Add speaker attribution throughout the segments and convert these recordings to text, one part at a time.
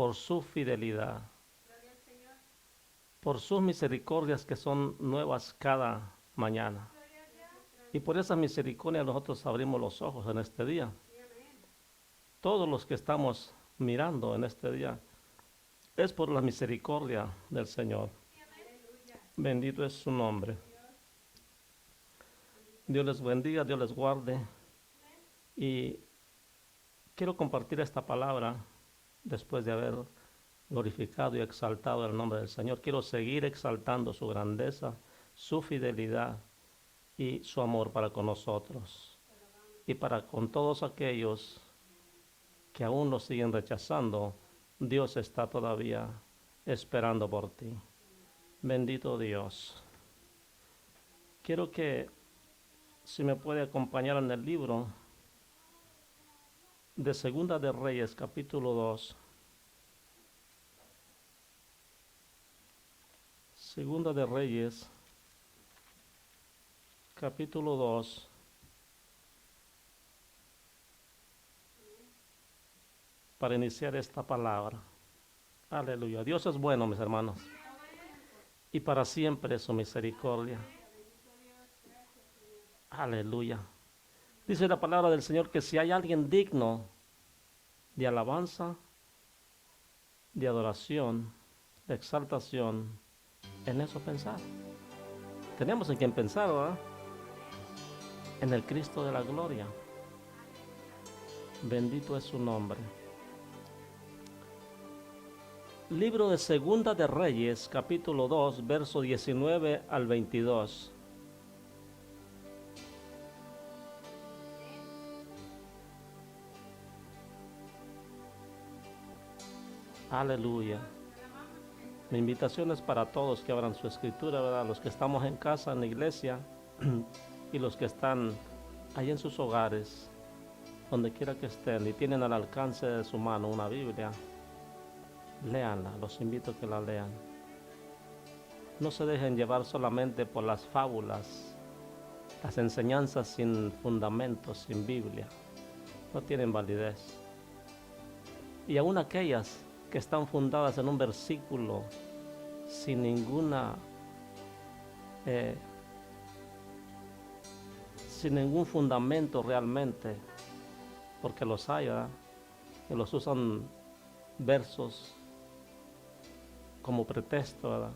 Speaker 1: por su fidelidad, por sus misericordias que son nuevas cada mañana. Y por esa misericordia nosotros abrimos los ojos en este día. Todos los que estamos mirando en este día es por la misericordia del Señor. Bendito es su nombre. Dios les bendiga, Dios les guarde. Y quiero compartir esta palabra después de haber glorificado y exaltado el nombre del Señor. Quiero seguir exaltando su grandeza, su fidelidad y su amor para con nosotros. Y para con todos aquellos que aún lo siguen rechazando, Dios está todavía esperando por ti. Bendito Dios. Quiero que, si me puede acompañar en el libro de Segunda de Reyes, capítulo 2. Segunda de Reyes, capítulo 2. Para iniciar esta palabra. Aleluya. Dios es bueno, mis hermanos. Y para siempre es su misericordia. Aleluya. Dice la palabra del Señor que si hay alguien digno de alabanza, de adoración, de exaltación, en eso pensar. Tenemos en quien pensar, ¿verdad? En el Cristo de la gloria. Bendito es su nombre. Libro de Segunda de Reyes, capítulo 2, verso 19 al 22. Aleluya. Mi invitación es para todos que abran su escritura, ¿verdad? Los que estamos en casa, en la iglesia, y los que están ahí en sus hogares, donde quiera que estén, y tienen al alcance de su mano una Biblia, léanla, los invito a que la lean. No se dejen llevar solamente por las fábulas, las enseñanzas sin fundamentos, sin Biblia. No tienen validez. Y aún aquellas que están fundadas en un versículo sin sin ningún fundamento realmente, porque los hay, ¿verdad? Que los usan versos como pretexto, ¿verdad?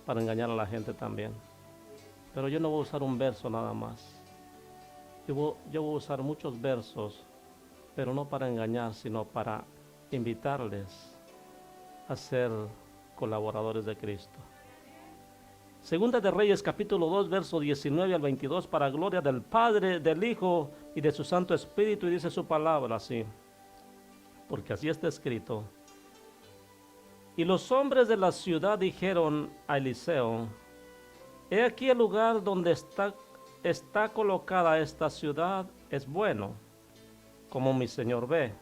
Speaker 1: Para engañar a la gente también. Pero yo no voy a usar un verso nada más. Yo voy a usar muchos versos, pero no para engañar, sino para invitarles a ser colaboradores de Cristo. Segunda de Reyes, capítulo 2, verso 19 al 22, para gloria del Padre, del Hijo y de su Santo Espíritu, y dice su palabra así, porque así está escrito. Y los hombres de la ciudad dijeron a Eliseo: he aquí el lugar donde está colocada esta ciudad es bueno, como mi señor ve,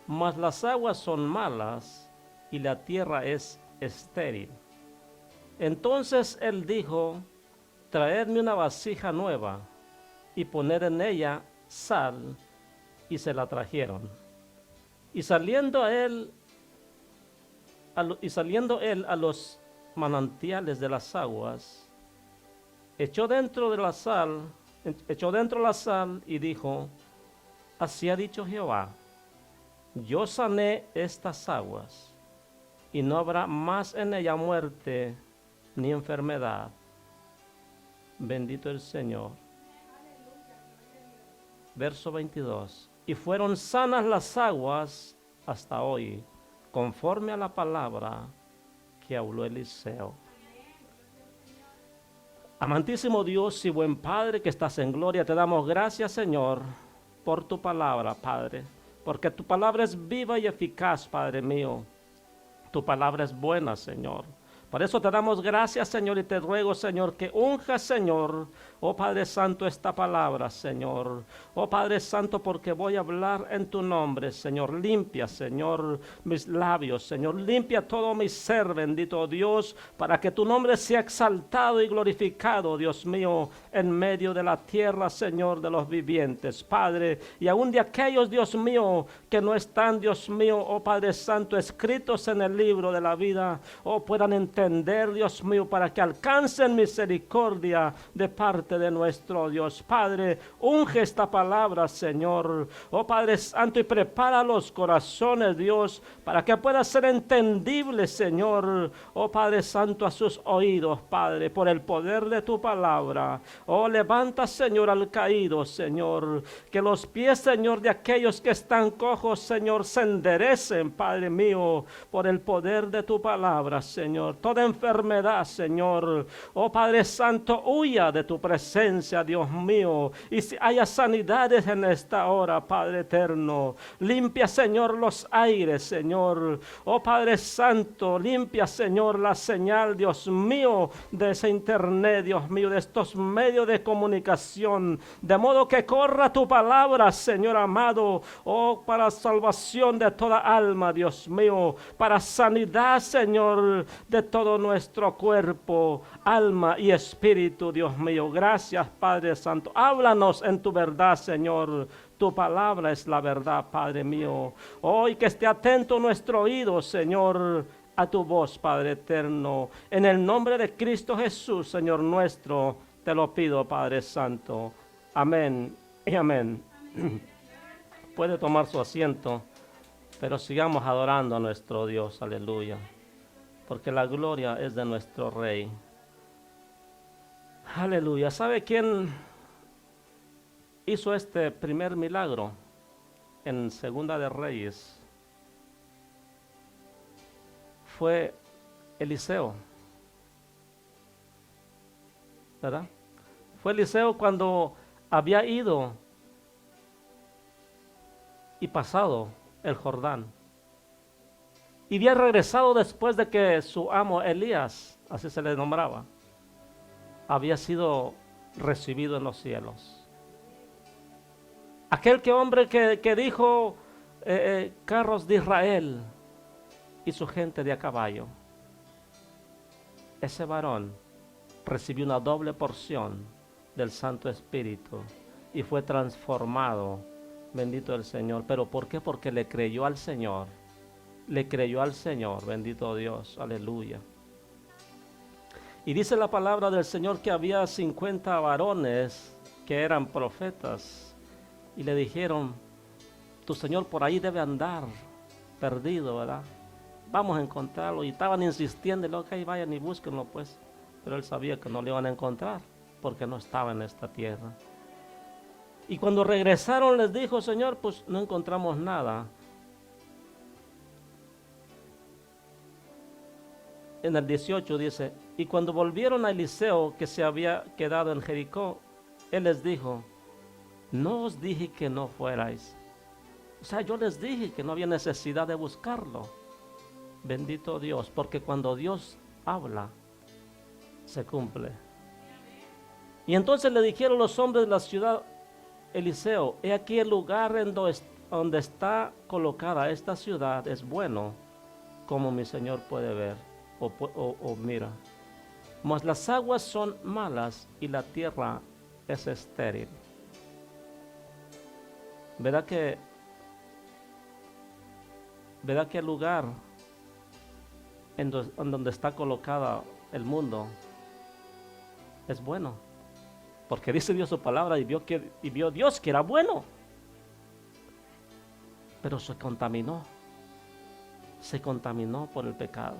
Speaker 1: mas las aguas son malas y la tierra es estéril. Entonces él dijo: traedme una vasija nueva y poned en ella sal, y se la trajeron. Y saliendo él a los manantiales de las aguas, echó dentro la sal y dijo: así ha dicho Jehová, yo sané estas aguas, y no habrá más en ella muerte ni enfermedad. Bendito el Señor. Verso 22. Y fueron sanas las aguas hasta hoy, conforme a la palabra que habló Eliseo. Amantísimo Dios y buen Padre que estás en gloria, te damos gracias, Señor, por tu palabra, Padre, porque tu palabra es viva y eficaz, Padre mío. Tu palabra es buena, Señor. Por eso te damos gracias, Señor, y te ruego, Señor, que unjas, Señor, Oh Padre Santo, esta palabra, Señor. Oh Padre Santo, porque voy a hablar en tu nombre, Señor. Limpia, Señor, mis labios, Señor. Limpia todo mi ser, bendito Dios, para que tu nombre sea exaltado y glorificado, Dios mío, en medio de la tierra, Señor, de los vivientes, Padre. Y aún de aquellos, Dios mío, que no están, Dios mío, oh Padre Santo, escritos en el libro de la vida, oh, puedan entender, Dios mío, para que alcancen misericordia de parte de nuestro Dios. Padre, unge esta palabra, Señor, oh Padre Santo, y prepara los corazones, Dios, para que pueda ser entendible, Señor, oh Padre Santo, a sus oídos, Padre, por el poder de tu palabra. Oh, levanta, Señor, al caído, Señor, que los pies, Señor, de aquellos que están cojos, Señor, se enderecen, Padre mío, por el poder de tu palabra, Señor. Toda enfermedad, Señor, oh Padre Santo, huya de tu presencia, Dios mío, y si haya sanidades en esta hora, Padre eterno, limpia, Señor, los aires, Señor, oh Padre Santo, limpia, Señor, la señal, Dios mío, de ese internet, Dios mío, de estos medios de comunicación, de modo que corra tu palabra, Señor amado, oh, para salvación de toda alma, Dios mío, para sanidad, Señor, de todo nuestro cuerpo, alma y espíritu, Dios mío. Gracias, Padre Santo. Háblanos en tu verdad, Señor. Tu palabra es la verdad, Padre mío. Hoy que esté atento nuestro oído, Señor, a tu voz, Padre eterno. En el nombre de Cristo Jesús, Señor nuestro, te lo pido, Padre Santo. Amén y amén. Puede tomar su asiento, pero sigamos adorando a nuestro Dios. Aleluya. Porque la gloria es de nuestro Rey. Aleluya. ¿Sabe quién hizo este primer milagro? En Segunda de Reyes fue Eliseo, ¿verdad? Fue Eliseo cuando había ido y pasado el Jordán y había regresado después de que su amo Elías, así se le nombraba, había sido recibido en los cielos. Aquel hombre que dijo carros de Israel y su gente de a caballo. Ese varón recibió una doble porción del Santo Espíritu y fue transformado. Bendito el Señor. ¿Pero por qué? Porque le creyó al Señor. Le creyó al Señor. Bendito Dios. Aleluya. Y dice la palabra del Señor que había 50 varones que eran profetas. Y le dijeron, tu Señor por ahí debe andar perdido, ¿verdad? Vamos a encontrarlo. Y estaban insistiendo, ok, vayan y búsquenlo pues. Pero él sabía que no lo iban a encontrar porque no estaba en esta tierra. Y cuando regresaron les dijo, Señor, pues no encontramos nada. En el 18 dice, y cuando volvieron a Eliseo que se había quedado en Jericó, él les dijo, no os dije que no fuerais. O sea, yo les dije que no había necesidad de buscarlo. Bendito Dios, porque cuando Dios habla, se cumple. Y entonces le dijeron los hombres de la ciudad, Eliseo, he aquí el lugar en donde está colocada esta ciudad es bueno, como mi Señor puede ver o mira. Mas las aguas son malas y la tierra es estéril. ¿Verdad que el lugar en donde está colocada el mundo es bueno? Porque dice Dios su palabra y vio Dios que era bueno. Pero se contaminó por el pecado.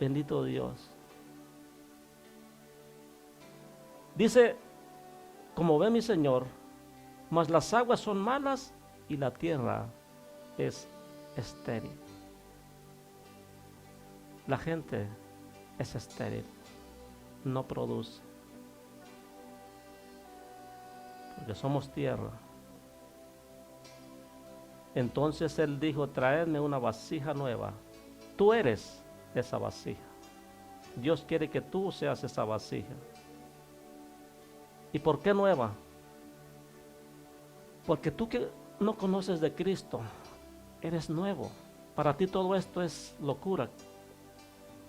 Speaker 1: Bendito Dios. Dice, como ve mi Señor, mas las aguas son malas y la tierra es estéril. La gente es estéril, no produce. Porque somos tierra. Entonces él dijo, traedme una vasija nueva. Tú eres esa vasija. Dios quiere que tú seas esa vasija. ¿Y por qué nueva? Porque tú que no conoces de Cristo, eres nuevo. Para ti todo esto es locura.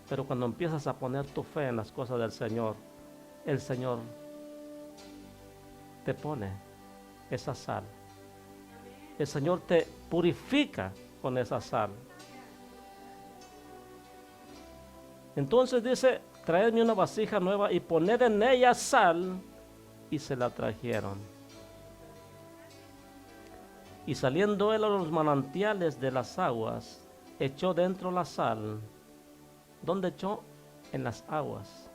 Speaker 1: Pero cuando empiezas a poner tu fe en las cosas del Señor, el Señor te pone esa sal. El Señor te purifica con esa sal. Entonces dice, traedme una vasija nueva y poned en ella sal, y se la trajeron. Y saliendo él a los manantiales de las aguas, echó dentro la sal. ¿Dónde echó? En las aguas.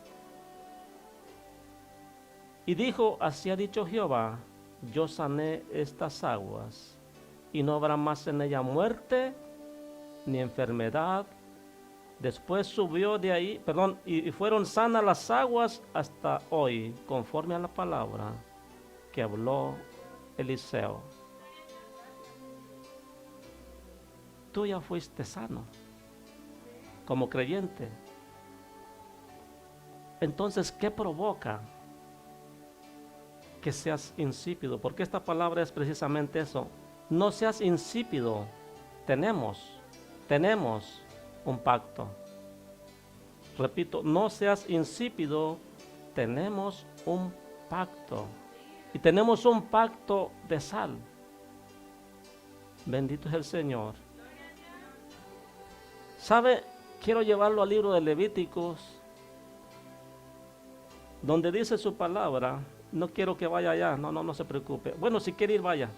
Speaker 1: Y dijo, así ha dicho Jehová, yo sané estas aguas, y no habrá más en ella muerte, ni enfermedad. Después subió de ahí, y fueron sanas las aguas hasta hoy, conforme a la palabra que habló Eliseo. Tú ya fuiste sano como creyente. Entonces, ¿qué provoca que seas insípido? Porque esta palabra es precisamente eso. No seas insípido. Tenemos un pacto. Repito, no seas insípido. Tenemos un pacto. Y tenemos un pacto de sal. Bendito es el Señor. ¿Sabe? Quiero llevarlo al libro de Levíticos, donde dice su palabra. No quiero que vaya allá, no se preocupe. Bueno, si quiere ir, vaya.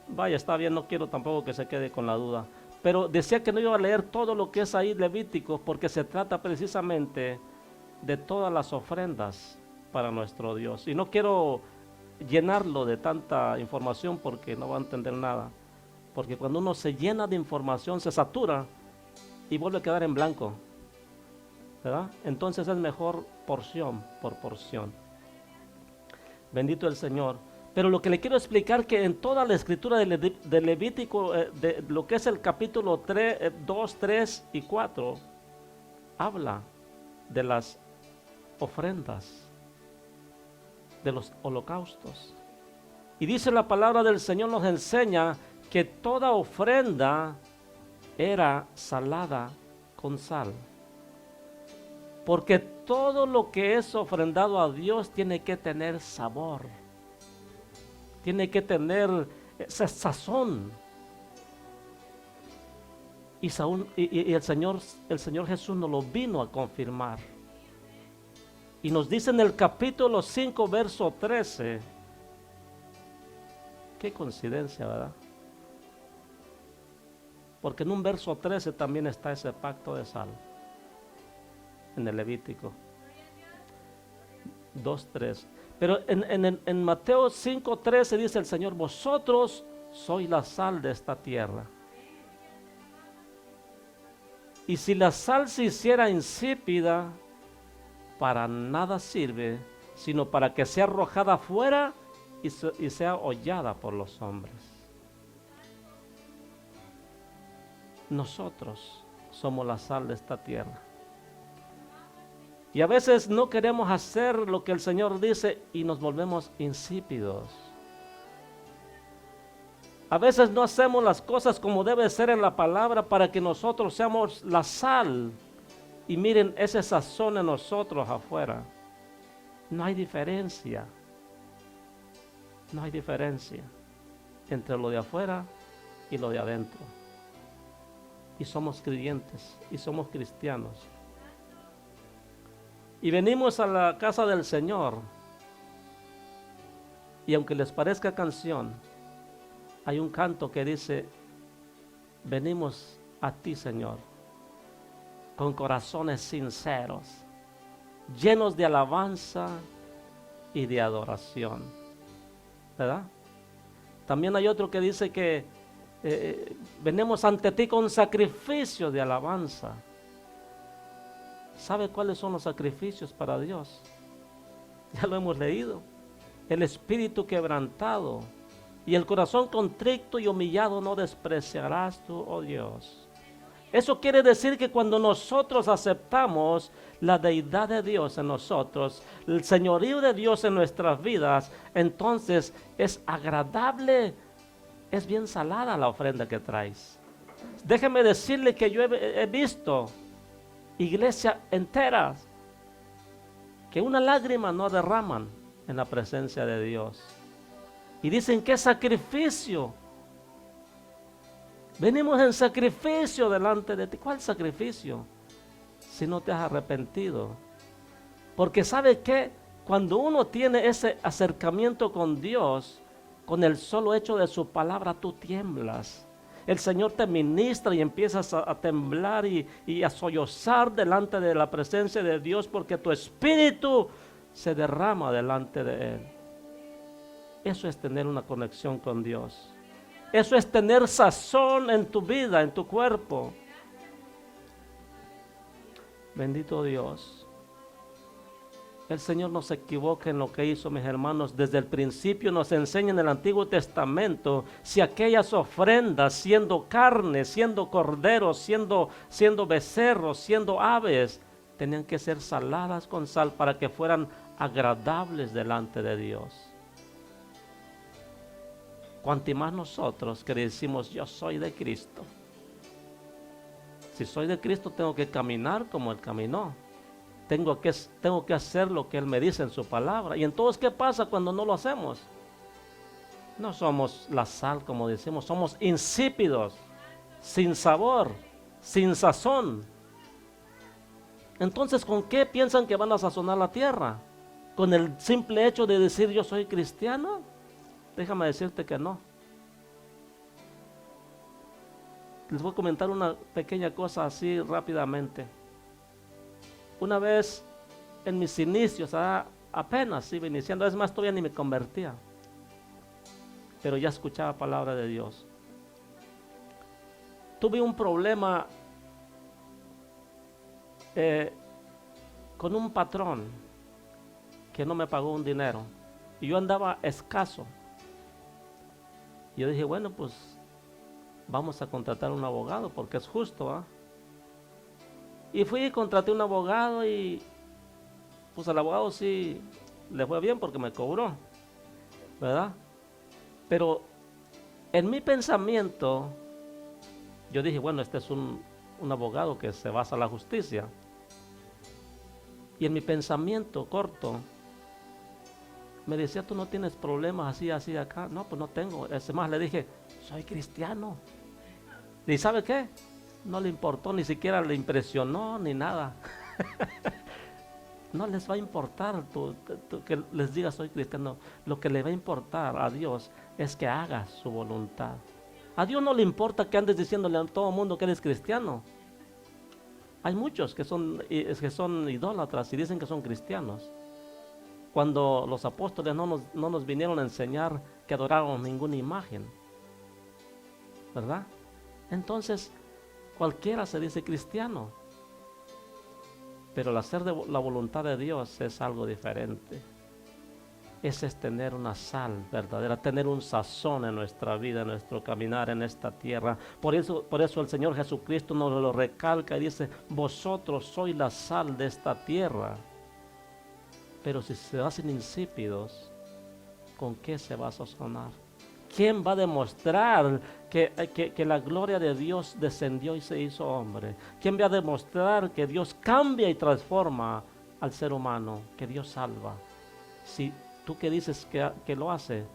Speaker 1: Vaya, está bien, no quiero tampoco que se quede con la duda. Pero decía que no iba a leer todo lo que es ahí Levíticos, porque se trata precisamente de todas las ofrendas para nuestro Dios. Y no quiero llenarlo de tanta información porque no va a entender nada. Porque cuando uno se llena de información, se satura y vuelve a quedar en blanco, ¿verdad? Entonces es mejor porción por porción. Bendito el Señor. Pero lo que le quiero explicar, que en toda la escritura de Levítico, de lo que es el capítulo 2, 3 y 4, habla de las ofrendas, de los holocaustos. Y dice la palabra del Señor, nos enseña que toda ofrenda era salada con sal. Porque todo lo que es ofrendado a Dios tiene que tener sabor. Tiene que tener esa sazón. Y el Señor Jesús nos lo vino a confirmar. Y nos dice en el capítulo 5, verso 13. Qué coincidencia, ¿verdad? Porque en un verso 13 también está ese pacto de sal. En el Levítico 2:3. Pero en Mateo 5:13 dice el Señor, vosotros sois la sal de esta tierra. Y si la sal se hiciera insípida, para nada sirve, sino para que sea arrojada afuera y sea hollada por los hombres. Nosotros somos la sal de esta tierra. Y a veces no queremos hacer lo que el Señor dice y nos volvemos insípidos. A veces no hacemos las cosas como debe ser en la palabra para que nosotros seamos la sal. Y miren ese sazón en nosotros afuera. No hay diferencia. No hay diferencia entre lo de afuera y lo de adentro. Y somos creyentes y somos cristianos. Y venimos a la casa del Señor. Y aunque les parezca canción, hay un canto que dice, venimos a ti, Señor, con corazones sinceros, llenos de alabanza y de adoración. ¿Verdad? También hay otro que dice que venimos ante ti con sacrificio de alabanza. ¿Sabe cuáles son los sacrificios para Dios? Ya lo hemos leído. El espíritu quebrantado y el corazón contrito y humillado no despreciarás tú, oh Dios. Eso quiere decir que cuando nosotros aceptamos la deidad de Dios en nosotros, el señorío de Dios en nuestras vidas, entonces es agradable, es bien salada la ofrenda que traes. Déjeme decirle que yo he visto iglesias enteras que una lágrima no derraman en la presencia de Dios. Y dicen, ¿qué sacrificio? Venimos en sacrificio delante de ti. ¿Cuál sacrificio? Si no te has arrepentido. Porque ¿sabe qué? Cuando uno tiene ese acercamiento con Dios, con el solo hecho de su palabra, tú tiemblas. El Señor te ministra y empiezas a temblar y a sollozar delante de la presencia de Dios, porque tu espíritu se derrama delante de Él. Eso es tener una conexión con Dios. Eso es tener sazón en tu vida, en tu cuerpo. Bendito Dios. El Señor no se equivoca en lo que hizo, mis hermanos. Desde el principio nos enseña en el Antiguo Testamento si aquellas ofrendas, siendo carne, siendo corderos, siendo becerros, siendo aves, tenían que ser saladas con sal para que fueran agradables delante de Dios. Cuanto más nosotros que decimos, yo soy de Cristo. Si soy de Cristo, tengo que caminar como Él caminó. Tengo que hacer lo que Él me dice en su palabra. Y entonces, ¿qué pasa cuando no lo hacemos? No somos la sal, como decimos, somos insípidos, sin sabor, sin sazón. Entonces, ¿con qué piensan que van a sazonar la tierra? ¿Con el simple hecho de decir yo soy cristiano? Déjame decirte que no. Les voy a comentar una pequeña cosa así rápidamente. Una vez en mis inicios, apenas iba iniciando, es más, todavía ni me convertía, pero ya escuchaba palabra de Dios. Tuve un problema con un patrón que no me pagó un dinero y yo andaba escaso. Yo dije, bueno, pues vamos a contratar un abogado porque es justo, Y fui y contraté un abogado y pues al abogado sí le fue bien porque me cobró, ¿verdad? Pero en mi pensamiento, yo dije, bueno, este es un abogado que se basa en la justicia. Y en mi pensamiento corto, me decía, tú no tienes problemas así acá. No, pues no tengo. Es más, le dije, soy cristiano. ¿Y sabe qué? No le importó, ni siquiera le impresionó, ni nada. No les va a importar que les diga soy cristiano. Lo que le va a importar a Dios es que hagas su voluntad. A Dios no le importa que andes diciéndole a todo el mundo que eres cristiano. Hay muchos que son idólatras y dicen que son cristianos. Cuando los apóstoles no nos vinieron a enseñar que adoráramos ninguna imagen, ¿verdad? Entonces, cualquiera se dice cristiano. Pero el hacer de la voluntad de Dios es algo diferente. Ese es tener una sal verdadera, tener un sazón en nuestra vida, en nuestro caminar en esta tierra. Por eso el Señor Jesucristo nos lo recalca y dice, vosotros sois la sal de esta tierra. Pero si se hacen insípidos, ¿con qué se va a sazonar? ¿Quién va a demostrar que la gloria de Dios descendió y se hizo hombre? ¿Quién va a demostrar que Dios cambia y transforma al ser humano, que Dios salva? Si tú que dices que lo hace,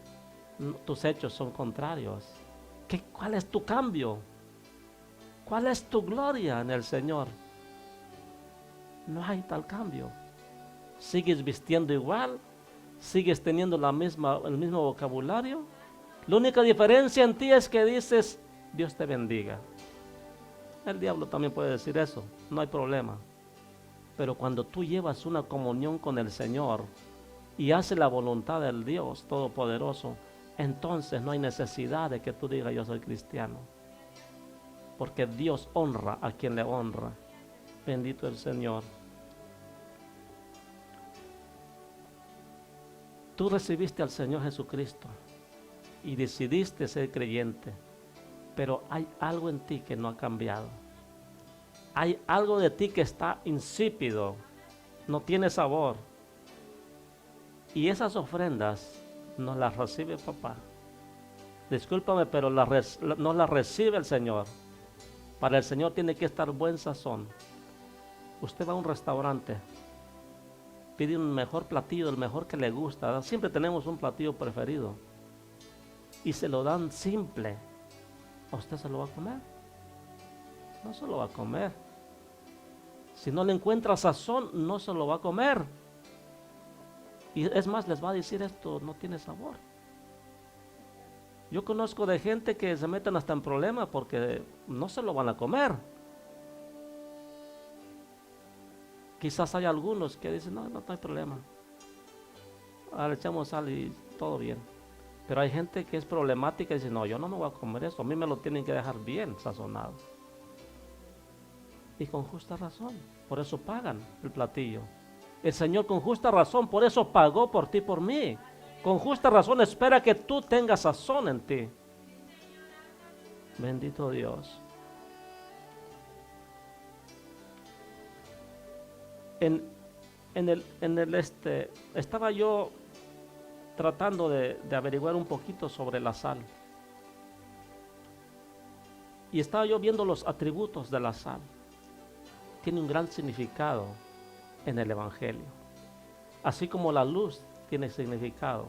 Speaker 1: tus hechos son contrarios. ¿Cuál es tu cambio? ¿Cuál es tu gloria en el Señor? No hay tal cambio. ¿Sigues vistiendo igual? ¿Sigues teniendo el mismo vocabulario? La única diferencia en ti es que dices, Dios te bendiga. El diablo también puede decir eso, no hay problema. Pero cuando tú llevas una comunión con el Señor y haces la voluntad del Dios Todopoderoso, entonces no hay necesidad de que tú digas yo soy cristiano. Porque Dios honra a quien le honra. Bendito el Señor. Tú recibiste al Señor Jesucristo y decidiste ser creyente, pero hay algo en ti que no ha cambiado. hay algo de ti que está insípido, no tiene sabor. Y esas ofrendas no las recibe papá. Discúlpame, pero no las recibe el Señor. Para el Señor tiene que estar buen sazón. Usted va a un restaurante, pide un mejor platillo, el mejor que le gusta, ¿verdad? Siempre tenemos un platillo preferido. Y se lo dan simple. ¿A usted se lo va a comer? No se lo va a comer. Si no le encuentra sazón, no se lo va a comer. Y es más, les va a decir, esto no tiene sabor. Yo conozco de gente que se meten hasta en problemas porque no se lo van a comer. Quizás hay algunos que dicen, no hay problema. Le echamos sal y todo bien. Pero hay gente que es problemática y dice, no, yo no me voy a comer eso. A mí me lo tienen que dejar bien sazonado. Y con justa razón, por eso pagan el platillo. El Señor con justa razón, por eso pagó por ti, por mí. Con justa razón espera que tú tengas sazón en ti. Bendito Dios. Estaba yo tratando de averiguar un poquito sobre la sal. Y estaba yo viendo los atributos de la sal. Tiene un gran significado en el Evangelio. Así como la luz tiene significado.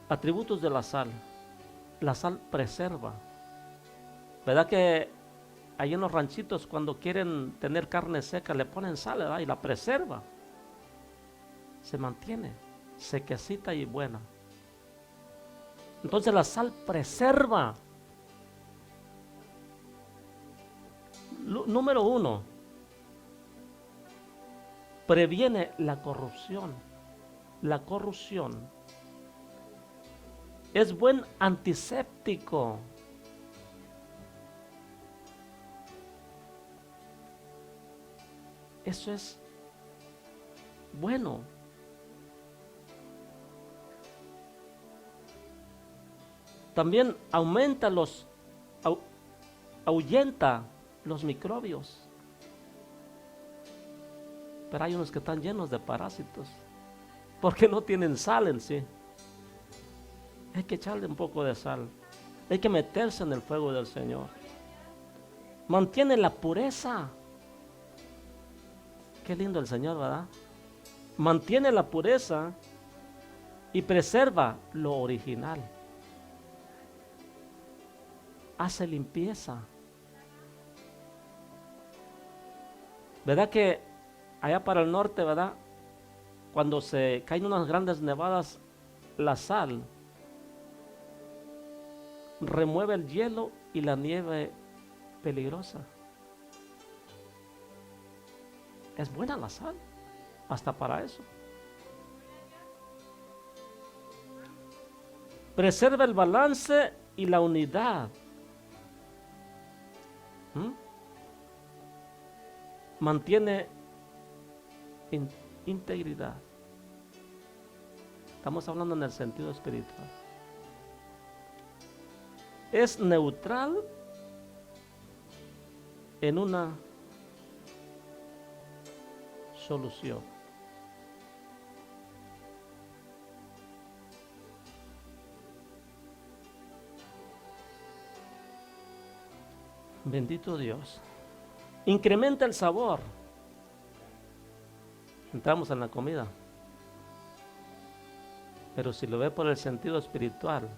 Speaker 1: Atributos de la sal. La sal preserva. ¿Verdad que ahí en los ranchitos cuando quieren tener carne seca le ponen sal, ¿verdad? Y la preserva? Se mantiene sequecita y buena. Entonces la sal preserva. Número 1, previene la corrupción. La corrupción es buen antiséptico. Eso es bueno. También ahuyenta los microbios. Pero hay unos que están llenos de parásitos porque no tienen sal en sí. Hay que echarle un poco de sal. Hay que meterse en el fuego del Señor. Mantiene la pureza. Qué lindo el Señor, ¿verdad? Mantiene la pureza y preserva lo original. Hace limpieza. ¿Verdad que allá para el norte, verdad? Cuando se caen unas grandes nevadas, la sal remueve el hielo y la nieve peligrosa. Es buena la sal, hasta para eso. Preserva el balance y la unidad. Mantiene integridad. Estamos hablando en el sentido espiritual. Es neutral en una solución. Bendito Dios. Incrementa el sabor. Entramos en la comida. Pero si lo ve por el sentido espiritual,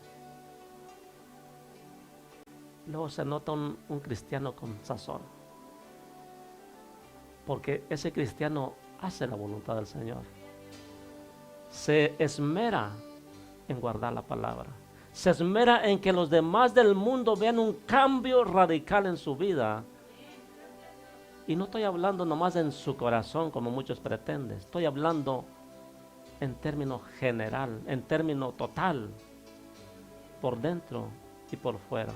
Speaker 1: luego se nota un cristiano con sazón. Porque ese cristiano hace la voluntad del Señor. Se esmera en guardar la palabra. Se esmera en que los demás del mundo vean un cambio radical en su vida. Y no estoy hablando nomás en su corazón como muchos pretenden. Estoy hablando en términos general, en término total, por dentro y por fuera.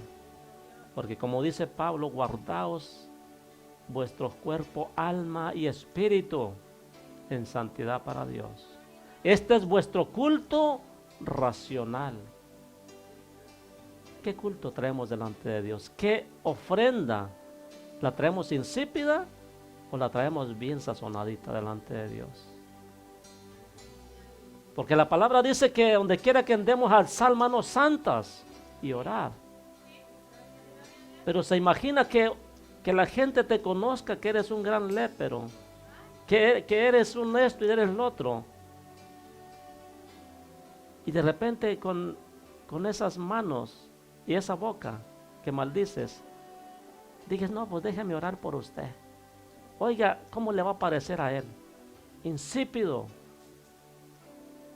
Speaker 1: Porque como dice Pablo, guardaos vuestros cuerpos, alma y espíritu en santidad para Dios. Este es vuestro culto racional. ¿Qué culto traemos delante de Dios? ¿Qué ofrenda? ¿La traemos insípida o la traemos bien sazonadita delante de Dios? Porque la palabra dice que donde quiera que andemos, alzar manos santas y orar. Pero se imagina que la gente te conozca que eres un gran lépero, que eres un esto y eres el otro. Y de repente con esas manos y esa boca que maldices, dices, no, pues déjeme orar por usted. Oiga, ¿cómo le va a parecer a él? Insípido.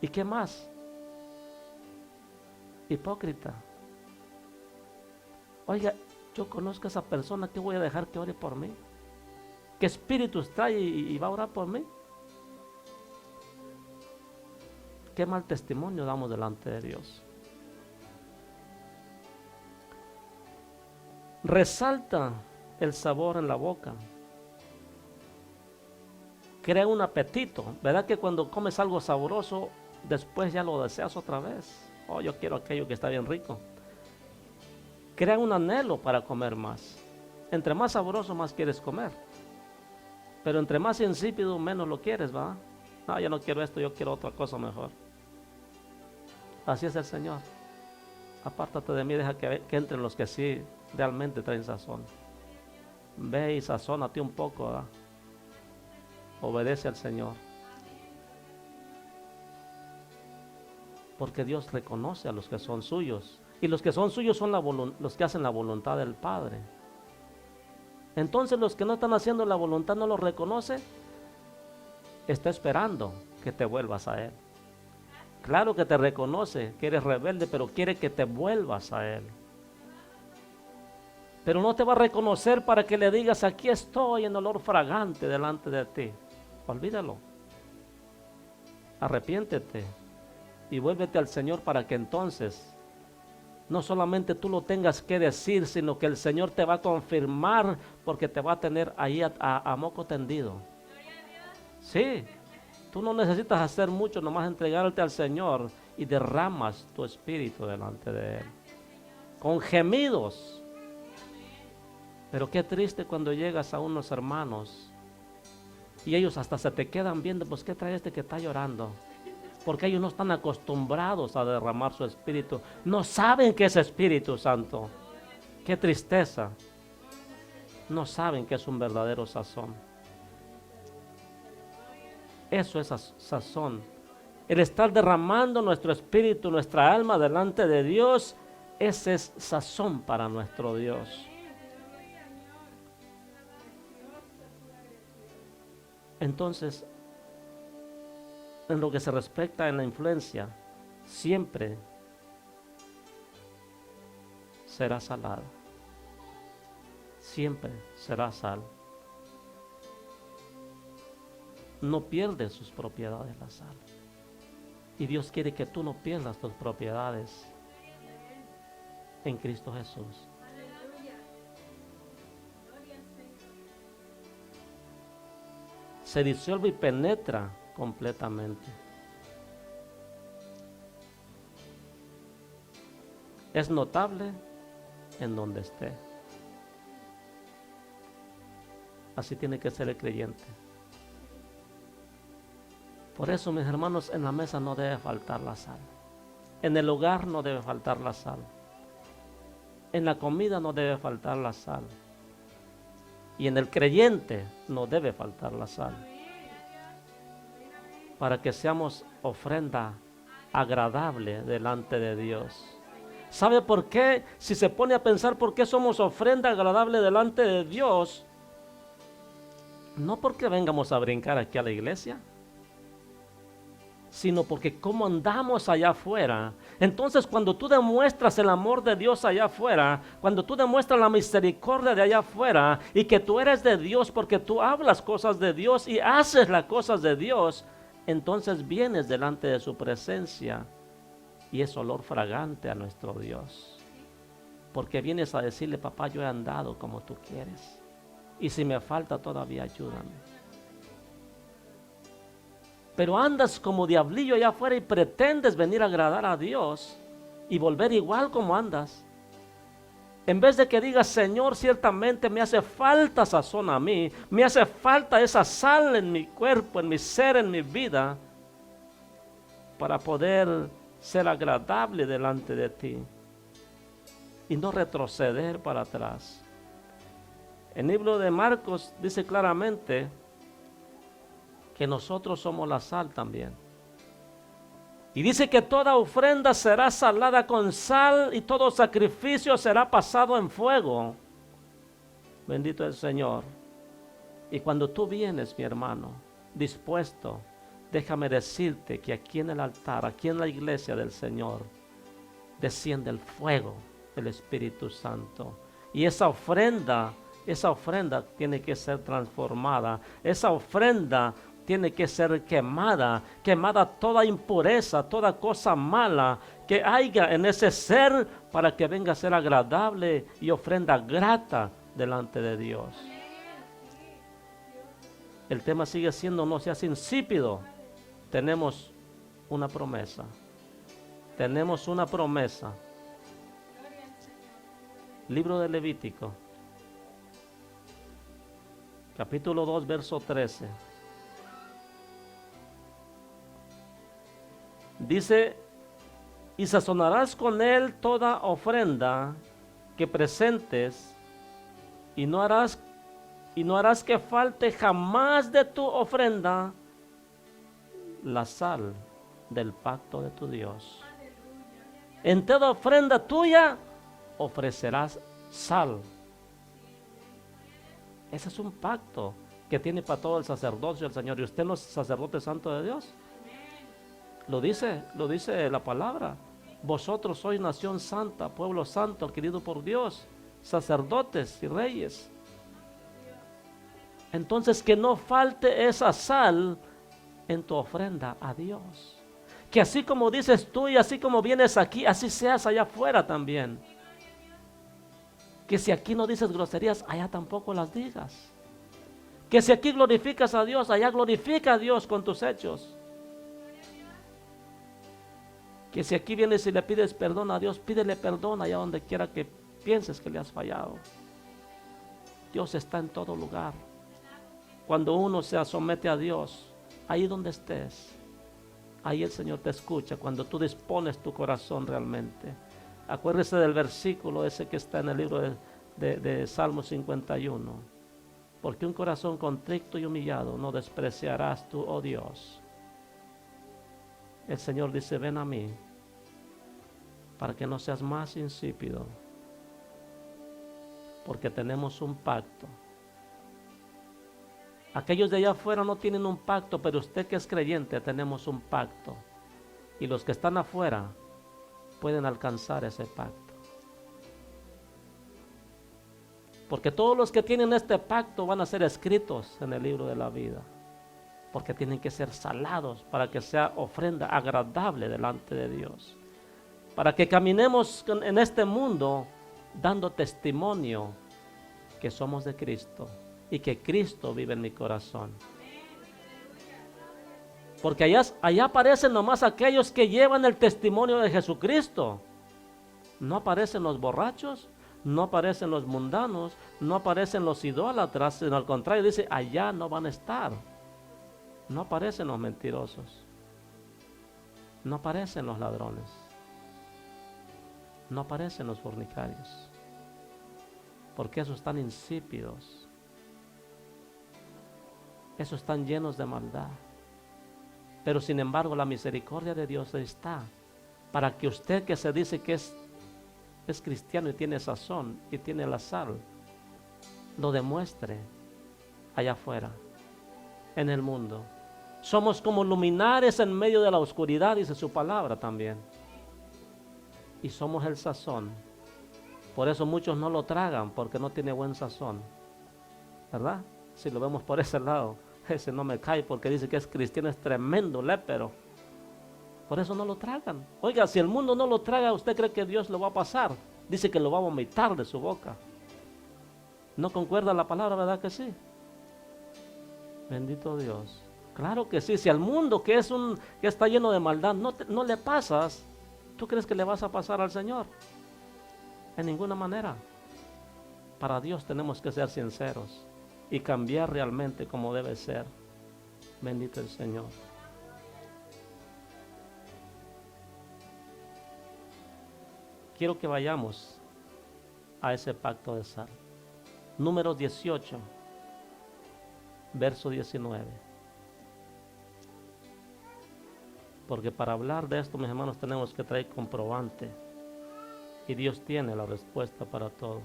Speaker 1: ¿Y qué más? Hipócrita. Oiga, yo conozco a esa persona, ¿qué voy a dejar que ore por mí? ¿Qué espíritus trae y va a orar por mí? Qué mal testimonio damos delante de Dios. Resalta el sabor en la boca. Crea un apetito. ¿Verdad que cuando comes algo sabroso, después ya lo deseas otra vez? Oh, yo quiero aquello que está bien rico. Crea un anhelo para comer más. Entre más sabroso, más quieres comer. Pero entre más insípido, menos lo quieres, ¿va? No, yo no quiero esto, yo quiero otra cosa mejor. Así es el Señor. Apártate de mí, deja que entren los que sí realmente traen sazón. Ve y sazónate un poco, ¿va? Obedece al Señor. Porque Dios reconoce a los que son suyos. Y los que son suyos son los que hacen la voluntad del Padre. Entonces los que no están haciendo la voluntad no los reconoce. Está esperando que te vuelvas a Él. Claro que te reconoce que eres rebelde, pero quiere que te vuelvas a Él. Pero no te va a reconocer para que le digas, aquí estoy en olor fragante delante de ti. Olvídalo. Arrepiéntete y vuélvete al Señor para que entonces no solamente tú lo tengas que decir, sino que el Señor te va a confirmar, porque te va a tener ahí a moco tendido. Sí, tú no necesitas hacer mucho, nomás entregarte al Señor y derramas tu espíritu delante de Él. Con gemidos. Pero qué triste cuando llegas a unos hermanos y ellos hasta se te quedan viendo, pues ¿qué trae este que está llorando? Porque ellos no están acostumbrados a derramar su espíritu. No saben qué es Espíritu Santo. Qué tristeza. No saben que es un verdadero sazón. Eso es sazón. El estar derramando nuestro espíritu, nuestra alma delante de Dios, ese es sazón para nuestro Dios. Entonces, en lo que se respecta en la influencia, siempre será salado. Siempre será sal. No pierde sus propiedades la sal. Y Dios quiere que tú no pierdas tus propiedades en Cristo Jesús. Se disuelve y penetra completamente. Es notable en donde esté. Así tiene que ser el creyente. Por eso, mis hermanos, en la mesa no debe faltar la sal. En el hogar no debe faltar la sal. En la comida no debe faltar la sal. Y en el creyente no debe faltar la sal. Para que seamos ofrenda agradable delante de Dios. ¿Sabe por qué? Si se pone a pensar por qué somos ofrenda agradable delante de Dios, no porque vengamos a brincar aquí a la iglesia, sino porque cómo andamos allá afuera. Entonces, cuando tú demuestras el amor de Dios allá afuera, cuando tú demuestras la misericordia de allá afuera, y que tú eres de Dios porque tú hablas cosas de Dios y haces las cosas de Dios, entonces vienes delante de su presencia y es olor fragante a nuestro Dios. Porque vienes a decirle, papá, yo he andado como tú quieres. Y si me falta todavía, ayúdame. Pero andas como diablillo allá afuera y pretendes venir a agradar a Dios y volver igual como andas. En vez de que digas, Señor, ciertamente me hace falta sazón a mí, me hace falta esa sal en mi cuerpo, en mi ser, en mi vida, para poder ser agradable delante de ti y no retroceder para atrás. El libro de Marcos dice claramente que nosotros somos la sal también. Y dice que toda ofrenda será salada con sal y todo sacrificio será pasado en fuego. Bendito el Señor. Y cuando tú vienes, mi hermano, dispuesto, déjame decirte que aquí en el altar, aquí en la iglesia del Señor, desciende el fuego del Espíritu Santo. Y esa ofrenda tiene que ser transformada. Esa ofrenda tiene que ser quemada toda impureza, toda cosa mala que haya en ese ser, para que venga a ser agradable y ofrenda grata delante de Dios. El tema sigue siendo: no seas insípido. Tenemos una promesa. Tenemos una promesa. Libro de Levítico, capítulo 2, verso 13. Dice: y sazonarás con él toda ofrenda que presentes, y no harás que falte jamás de tu ofrenda la sal del pacto de tu Dios. En toda ofrenda tuya ofrecerás sal. Ese es un pacto que tiene para todo el sacerdocio el Señor. ¿Y usted no es sacerdote santo de Dios? Lo dice la palabra. Vosotros sois nación santa, pueblo santo, adquirido por Dios, sacerdotes y reyes. Entonces, que no falte esa sal en tu ofrenda a Dios. Que así como dices tú y así como vienes aquí, así seas allá afuera también. Que si aquí no dices groserías, allá tampoco las digas. Que si aquí glorificas a Dios, allá glorifica a Dios con tus hechos. Que si aquí vienes y le pides perdón a Dios, pídele perdón allá donde quiera que pienses que le has fallado. Dios está en todo lugar. Cuando uno se somete a Dios, ahí donde estés, ahí el Señor te escucha, cuando tú dispones tu corazón realmente. Acuérdese del versículo ese que está en el libro de Salmo 51. Porque un corazón contrito y humillado no despreciarás tú, oh Dios. El Señor dice: ven a mí, para que no seas más insípido, porque tenemos un pacto. Aquellos de allá afuera no tienen un pacto, pero usted que es creyente, tenemos un pacto. Y los que están afuera pueden alcanzar ese pacto. Porque todos los que tienen este pacto van a ser escritos en el libro de la vida. Porque tienen que ser salados para que sea ofrenda agradable delante de Dios. Para que caminemos en este mundo dando testimonio que somos de Cristo y que Cristo vive en mi corazón. Porque allá aparecen nomás aquellos que llevan el testimonio de Jesucristo. No aparecen los borrachos, no aparecen los mundanos, no aparecen los idólatras, sino al contrario, dice: allá no van a estar. No aparecen los mentirosos, no aparecen los ladrones, no aparecen los fornicarios, porque esos están insípidos, esos están llenos de maldad. Pero sin embargo la misericordia de Dios está para que usted, que se dice que es cristiano y tiene sazón y tiene la sal, lo demuestre allá afuera, en el mundo. Somos como luminares en medio de la oscuridad, dice su palabra también. Y somos el sazón. Por eso muchos no lo tragan, porque no tiene buen sazón, ¿verdad? Si lo vemos por ese lado, ese no me cae porque dice que es cristiano, es tremendo lépero. Por eso no lo tragan. Oiga, si el mundo no lo traga, ¿usted cree que Dios lo va a pasar? Dice que lo va a vomitar de su boca. ¿No concuerda la palabra, verdad que sí? Bendito Dios. Claro que sí. Si al mundo que está lleno de maldad no le pasas, ¿tú crees que le vas a pasar al Señor? En ninguna manera. para Dios tenemos que ser sinceros y cambiar realmente como debe ser. Bendito el Señor. Quiero que vayamos a ese pacto de sal. Números 18, verso 19. Porque para hablar de esto, mis hermanos, tenemos que traer comprobante. Y Dios tiene la respuesta para todo.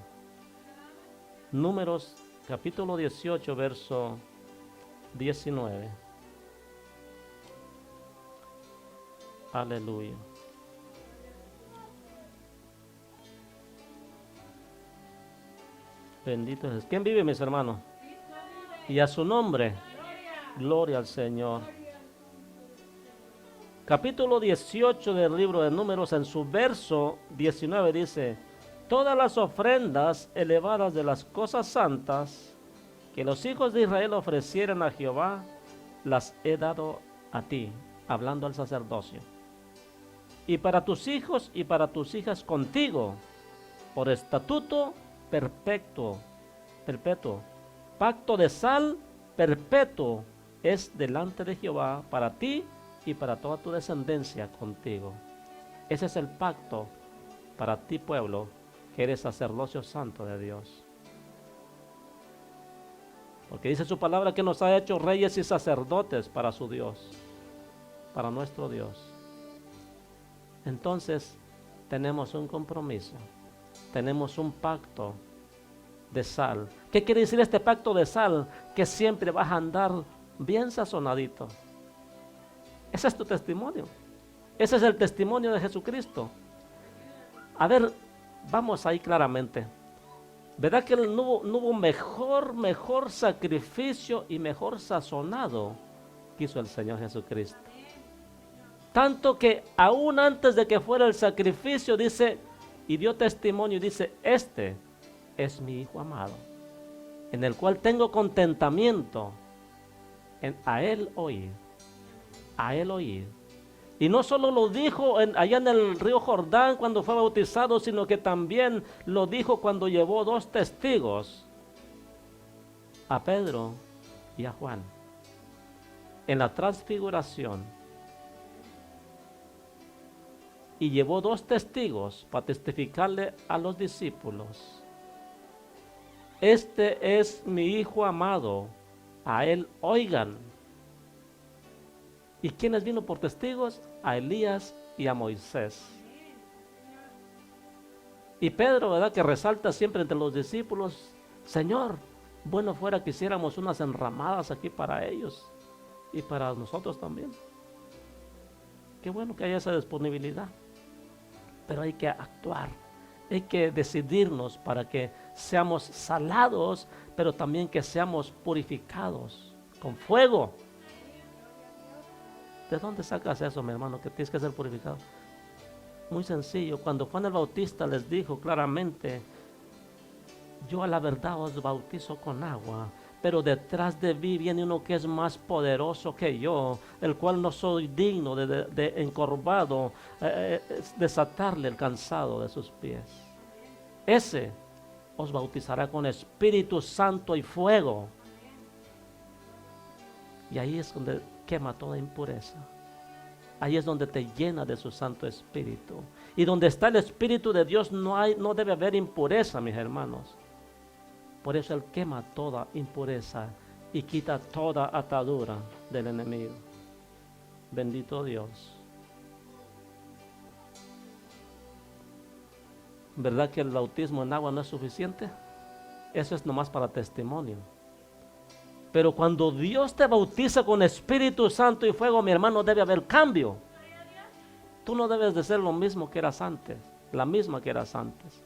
Speaker 1: Números capítulo 18, verso 19. Aleluya. Bendito es. ¿Quién vive, mis hermanos? Y a su nombre, gloria al Señor. Capítulo 18 del libro de Números, en su verso 19 dice: todas las ofrendas elevadas de las cosas santas que los hijos de Israel ofrecieran a Jehová, las he dado a ti, hablando al sacerdocio, y para tus hijos y para tus hijas contigo, por estatuto perpetuo, pacto de sal perpetuo es delante de Jehová para ti y para toda tu descendencia contigo. Ese es el pacto para ti, pueblo, que eres sacerdocio santo de Dios. Porque dice su palabra que nos ha hecho reyes y sacerdotes para su Dios, para nuestro Dios. Entonces, tenemos un compromiso, tenemos un pacto de sal. ¿Qué quiere decir este pacto de sal? Que siempre vas a andar bien sazonadito. Ese es tu testimonio. Ese es el testimonio de Jesucristo. A ver, vamos ahí claramente. ¿Verdad que no hubo mejor sacrificio y mejor sazonado que hizo el Señor Jesucristo? Tanto que aún antes de que fuera el sacrificio, dice, y dio testimonio y dice: este es mi Hijo amado, en el cual tengo contentamiento, en a Él oír. A Él oír. Y no solo lo dijo allá en el río Jordán cuando fue bautizado, sino que también lo dijo cuando llevó 2 testigos, a Pedro y a Juan, en la transfiguración. Y llevó 2 testigos para testificarle a los discípulos: este es mi Hijo amado, a Él oigan. ¿Y quiénes vino por testigos? A Elías y a Moisés. Y Pedro, ¿verdad?, que resalta siempre entre los discípulos: Señor, bueno fuera que hiciéramos unas enramadas aquí para ellos y para nosotros también. Qué bueno que haya esa disponibilidad. Pero hay que actuar, hay que decidirnos para que seamos salados, pero también que seamos purificados con fuego. ¿De dónde sacas eso, mi hermano, que tienes que ser purificado? Muy sencillo. Cuando Juan el Bautista les dijo claramente: yo a la verdad os bautizo con agua, pero detrás de mí viene uno que es más poderoso que yo, el cual no soy digno de encorvado, desatarle el calzado de sus pies. Ese os bautizará con Espíritu Santo y fuego. Y ahí es donde quema toda impureza. Ahí es donde te llena de su Santo Espíritu. Y donde está el Espíritu de Dios no debe haber impureza, mis hermanos. Por eso Él quema toda impureza y quita toda atadura del enemigo. Bendito Dios. ¿Verdad que el bautismo en agua no es suficiente? Eso es nomás para testimonio. Pero cuando Dios te bautiza con Espíritu Santo y fuego, mi hermano, debe haber cambio. Tú no debes de ser lo mismo que eras antes, la misma que eras antes.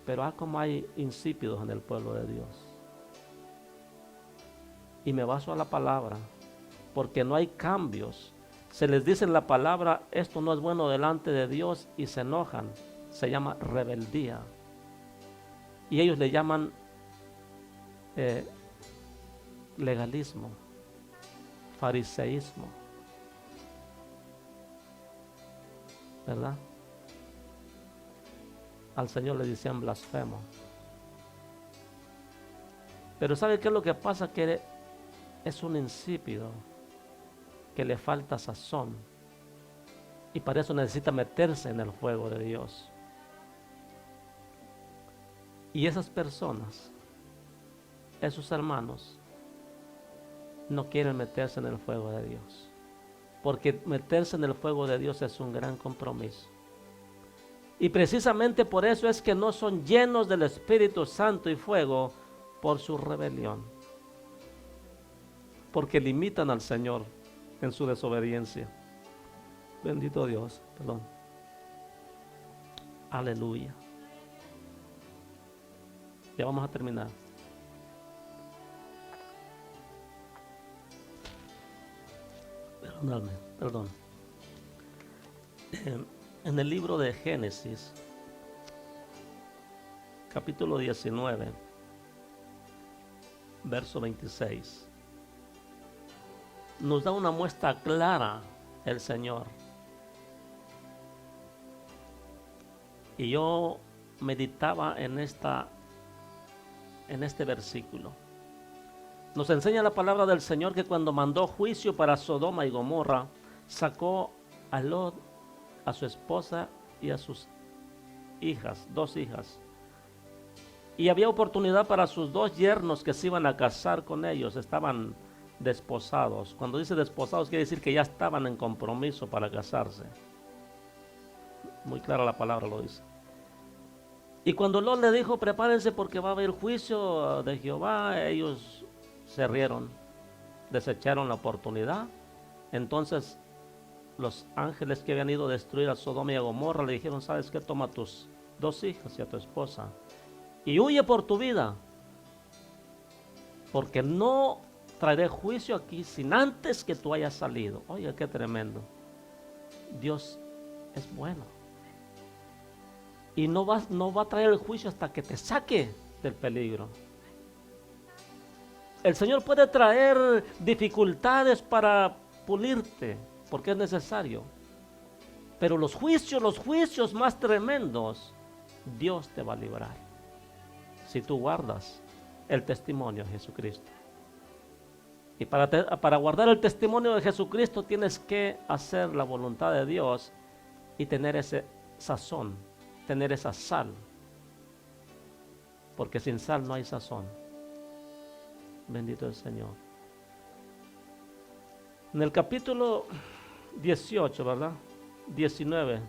Speaker 1: Pero como hay insípidos en el pueblo de Dios. Y me baso a la palabra, porque no hay cambios. Se les dice en la palabra: esto no es bueno delante de Dios, y se enojan. Se llama rebeldía. Y ellos le llaman legalismo, fariseísmo, ¿verdad? Al Señor le decían blasfemo. Pero ¿sabe qué es lo que pasa? Que es un insípido, que le falta sazón. Y para eso necesita meterse en el fuego de Dios. Y esas personas, esos hermanos, no quieren meterse en el fuego de Dios. Porque meterse en el fuego de Dios es un gran compromiso. Y precisamente por eso es que no son llenos del Espíritu Santo y fuego por su rebelión. Porque limitan al Señor en su desobediencia. Bendito Dios, perdón. Aleluya. Ya vamos a terminar. Perdóname, perdón. En el libro de Génesis, capítulo 19, verso 26, nos da una muestra clara el Señor. Y yo meditaba en este versículo. Nos enseña la palabra del Señor que cuando mandó juicio para Sodoma y Gomorra, sacó a Lot, a su esposa y a sus hijas, 2 hijas. Y había oportunidad para sus 2 yernos que se iban a casar con ellos, estaban desposados. Cuando dice desposados quiere decir que ya estaban en compromiso para casarse. Muy clara la palabra lo dice. Y cuando Lot le dijo, prepárense porque va a haber juicio de Jehová, ellos se rieron, desecharon la oportunidad. Entonces los ángeles que habían ido a destruir a Sodoma y a Gomorra le dijeron, ¿sabes qué? Toma a tus 2 hijas y a tu esposa y huye por tu vida, porque no traeré juicio aquí sin antes que tú hayas salido. Oye, qué tremendo. Dios es bueno y no va a traer el juicio hasta que te saque del peligro. El Señor puede traer dificultades para pulirte, porque es necesario. Pero los juicios más tremendos, Dios te va a librar. Si tú guardas el testimonio de Jesucristo. Y para guardar el testimonio de Jesucristo tienes que hacer la voluntad de Dios y tener ese sazón, tener esa sal. Porque sin sal no hay sazón. Bendito el Señor. En el capítulo 18, ¿verdad? 19.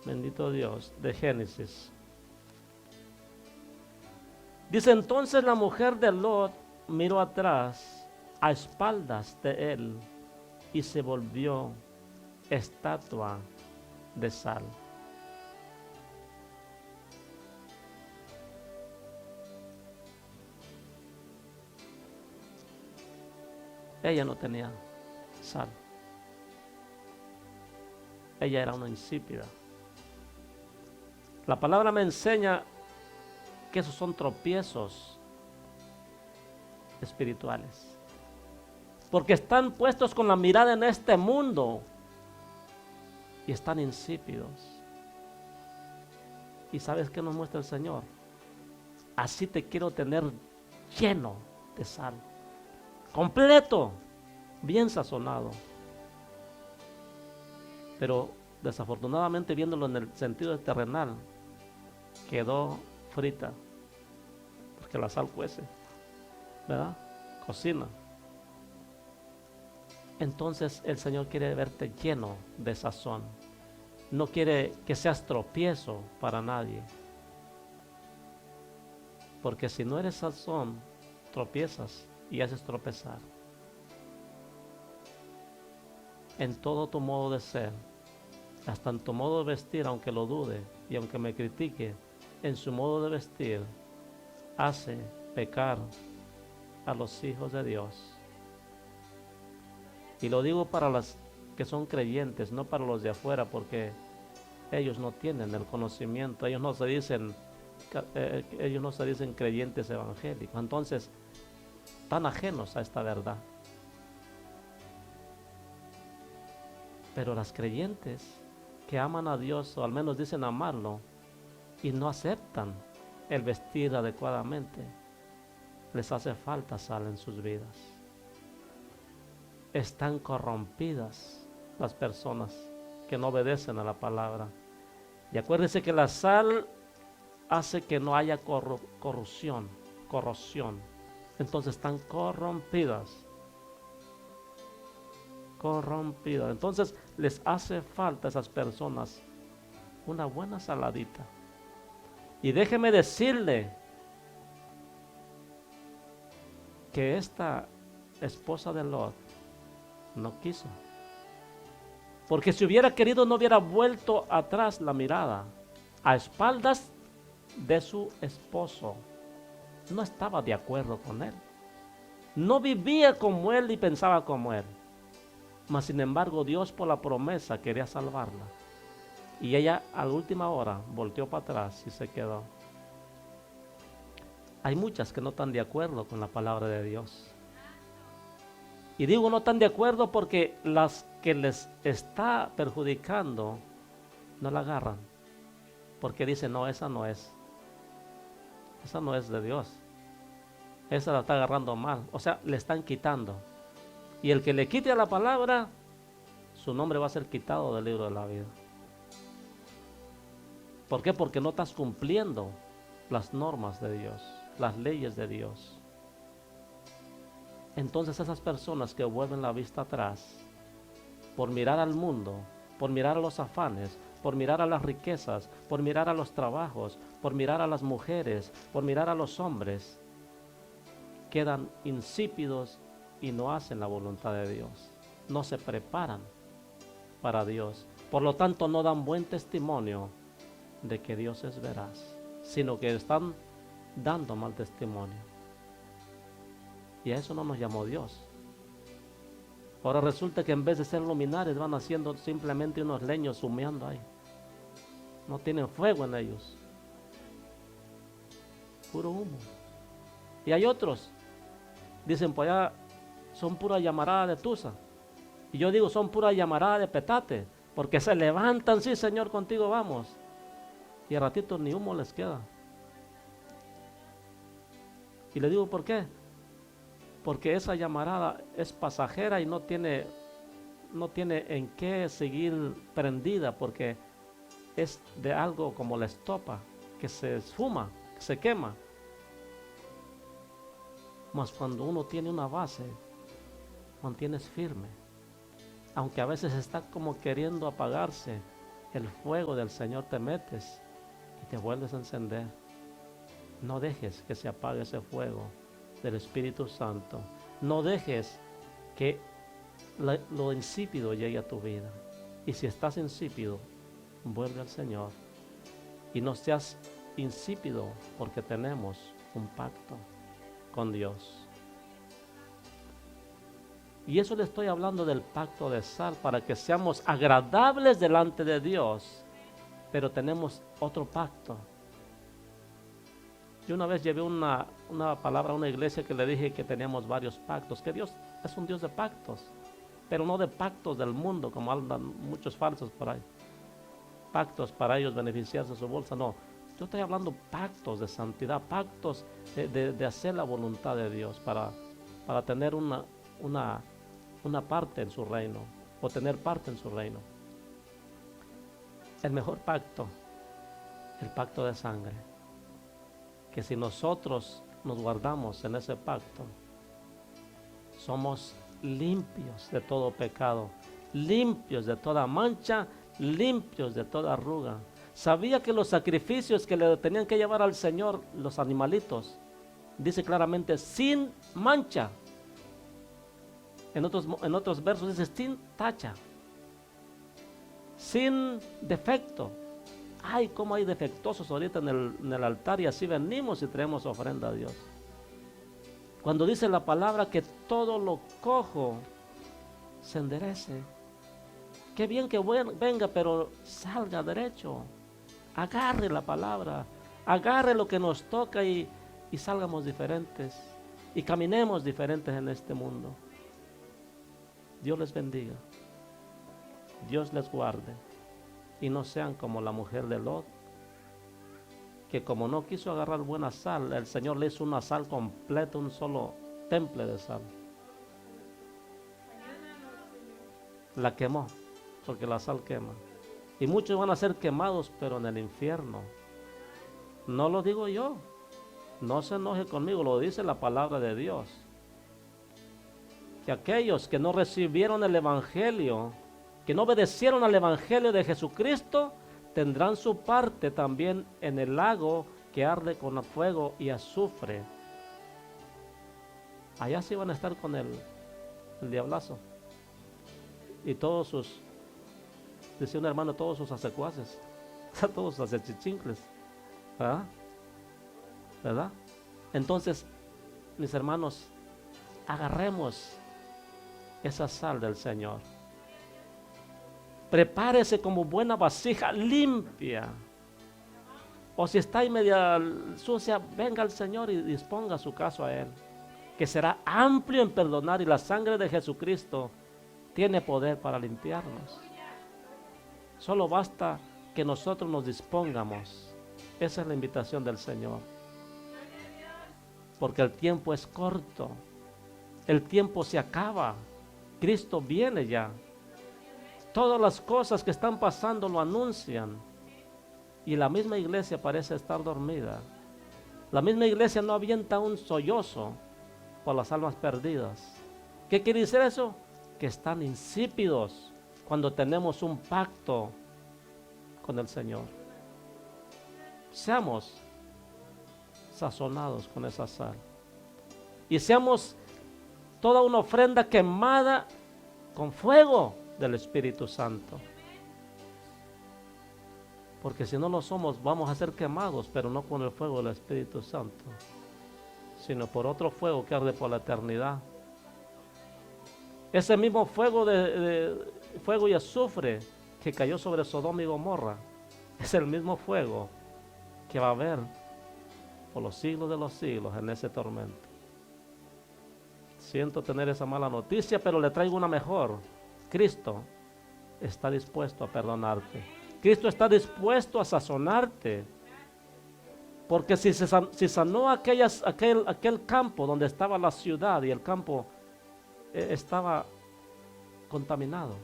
Speaker 1: Bendito Dios, de Génesis. Dice, entonces la mujer de Lot miró atrás, a espaldas de él, y se volvió estatua de sal. Ella no tenía sal. Ella era una insípida. La palabra me enseña que esos son tropiezos espirituales. Porque están puestos con la mirada en este mundo y están insípidos. ¿Y sabes qué nos muestra el Señor? Así te quiero tener lleno de sal. Completo, bien sazonado. Pero desafortunadamente, viéndolo en el sentido terrenal, quedó frita, porque la sal cuece, ¿verdad? Cocina. Entonces el Señor quiere verte lleno de sazón. No quiere que seas tropiezo para nadie. Porque si no eres sazón, tropiezas y haces tropezar. En todo tu modo de ser, hasta en tu modo de vestir, aunque lo dude y aunque me critique, en su modo de vestir, hace pecar a los hijos de Dios. Y lo digo para las que son creyentes, no para los de afuera, porque ellos no tienen el conocimiento, ellos no se dicen creyentes evangélicos. Entonces, están ajenos a esta verdad. Pero las creyentes que aman a Dios, o al menos dicen amarlo, y no aceptan el vestir adecuadamente, les hace falta sal en sus vidas. Están corrompidas las personas que no obedecen a la palabra. Y acuérdense que la sal hace que no haya corrosión. Entonces están corrompidas. Entonces les hace falta a esas personas una buena saladita. Y déjeme decirle que esta esposa de Lot no quiso. Porque si hubiera querido no hubiera vuelto atrás la mirada. A espaldas de su esposo. No estaba de acuerdo con él. No vivía como él y pensaba como él. Mas sin embargo Dios por la promesa quería salvarla. Y ella a la última hora volteó para atrás y se quedó. Hay muchas que no están de acuerdo con la palabra de Dios. Y digo no están de acuerdo porque las que les está perjudicando no la agarran. Porque dicen, no, esa no es. Esa no es de Dios. Esa la está agarrando mal. O sea, le están quitando. Y el que le quite a la palabra, su nombre va a ser quitado del libro de la vida. ¿Por qué? Porque no estás cumpliendo las normas de Dios, las leyes de Dios. Entonces esas personas que vuelven la vista atrás por mirar al mundo, por mirar a los afanes, por mirar a las riquezas, por mirar a los trabajos, por mirar a las mujeres, por mirar a los hombres, quedan insípidos y no hacen la voluntad de Dios. No se preparan para Dios. Por lo tanto, no dan buen testimonio de que Dios es veraz, sino que están dando mal testimonio. Y a eso no nos llamó Dios. Ahora resulta que en vez de ser luminares van haciendo simplemente unos leños humeando ahí. No tienen fuego en ellos. Puro humo. Y hay otros, dicen pues allá son pura llamarada de tusa. Y yo digo son pura llamarada de petate, porque se levantan, sí Señor, contigo vamos. Y a ratito ni humo les queda. Y le digo ¿por qué? Porque esa llamarada es pasajera y no tiene en qué seguir prendida, porque es de algo como la estopa, que se esfuma, que se quema. Mas cuando uno tiene una base, mantienes firme. Aunque a veces está como queriendo apagarse, el fuego del Señor te metes y te vuelves a encender. No dejes que se apague ese fuego del Espíritu Santo. No dejes que lo insípido llegue a tu vida. Y si estás insípido, vuelve al Señor. Y no seas insípido, porque tenemos un pacto con Dios. Y eso le estoy hablando del pacto de sal, para que seamos agradables delante de Dios. Pero tenemos otro pacto. Yo una vez llevé una palabra a una iglesia que le dije que teníamos varios pactos, que Dios es un Dios de pactos, pero no de pactos del mundo, como andan muchos falsos por ahí. Pactos para ellos beneficiarse de su bolsa, no. Yo estoy hablando pactos de santidad, pactos de hacer la voluntad de Dios para tener una parte en su reino, o tener parte en su reino. El mejor pacto, el pacto de sangre. Que si nosotros nos guardamos en ese pacto, somos limpios de todo pecado, limpios de toda mancha, limpios de toda arruga. Sabía que los sacrificios que le tenían que llevar al Señor, los animalitos, dice claramente sin mancha. En otros versos dice sin tacha, sin defecto. Ay, cómo hay defectuosos ahorita en el altar, y así venimos y traemos ofrenda a Dios. Cuando dice la palabra que todo lo cojo se enderece. Qué bien que venga, pero salga derecho. Agarre la palabra, agarre lo que nos toca y salgamos diferentes. Y caminemos diferentes en este mundo. Dios les bendiga. Dios les guarde y no sean como la mujer de Lot, que como no quiso agarrar buena sal, el Señor le hizo una sal completa, un solo temple de sal. La quemó, porque la sal quema. Y muchos van a ser quemados, pero en el infierno. No lo digo yo. No se enoje conmigo, lo dice la palabra de Dios. Que aquellos que no recibieron el Evangelio, que no obedecieron al Evangelio de Jesucristo, tendrán su parte también en el lago que arde con fuego y azufre. Allá sí van a estar con el diablazo. Y todos sus, decía un hermano, todos sus asecuaces, todos sus asechichincles. ¿Verdad? ¿Verdad? Entonces, mis hermanos, agarremos esa sal del Señor. Prepárese como buena vasija limpia. O si está ahí media sucia, venga al Señor y disponga su caso a Él, que será amplio en perdonar, y la sangre de Jesucristo tiene poder para limpiarnos. Solo basta que nosotros nos dispongamos. Esa es la invitación del Señor. Porque el tiempo es corto. El tiempo se acaba. Cristo viene ya. Todas las cosas que están pasando lo anuncian. Y la misma iglesia parece estar dormida. La misma iglesia no avienta un sollozo por las almas perdidas. ¿Qué quiere decir eso? Que están insípidos cuando tenemos un pacto con el Señor. Seamos sazonados con esa sal. Y seamos toda una ofrenda quemada con fuego del Espíritu Santo. Porque si no lo somos, vamos a ser quemados, pero no con el fuego del Espíritu Santo, sino por otro fuego que arde por la eternidad. Ese mismo fuego fuego y azufre que cayó sobre Sodoma y Gomorra es el mismo fuego que va a haber por los siglos de los siglos en ese tormento. Siento tener esa mala noticia, pero le traigo una mejor. Cristo está dispuesto a perdonarte. Cristo está dispuesto a sazonarte. Porque si sanó aquel campo donde estaba la ciudad, y el campo estaba contaminado,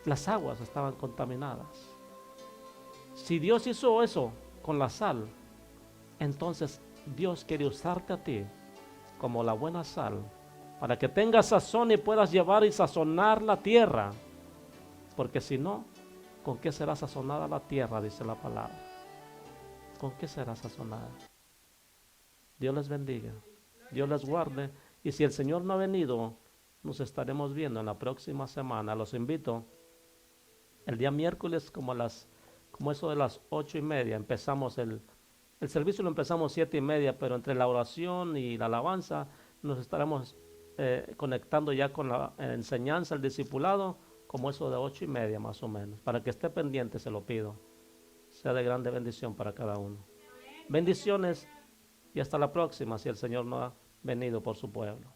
Speaker 1: las aguas estaban contaminadas. Si Dios hizo eso con la sal, entonces Dios quiere usarte a ti como la buena sal, para que tengas sazón y puedas llevar y sazonar la tierra. Porque si no, ¿con qué será sazonada la tierra? Dice la palabra. ¿Con qué será sazonada? Dios les bendiga, Dios les guarde. Y si el Señor no ha venido, nos estaremos viendo en la próxima semana. Los invito el día miércoles como eso de las 8:30. Empezamos el servicio, lo empezamos 7:30, pero entre la oración y la alabanza nos estaremos conectando ya con la enseñanza, el discipulado, como eso de 8:30 más o menos. Para que esté pendiente, se lo pido. Sea de grande bendición para cada uno. Bendiciones y hasta la próxima, si el Señor no ha venido por su pueblo.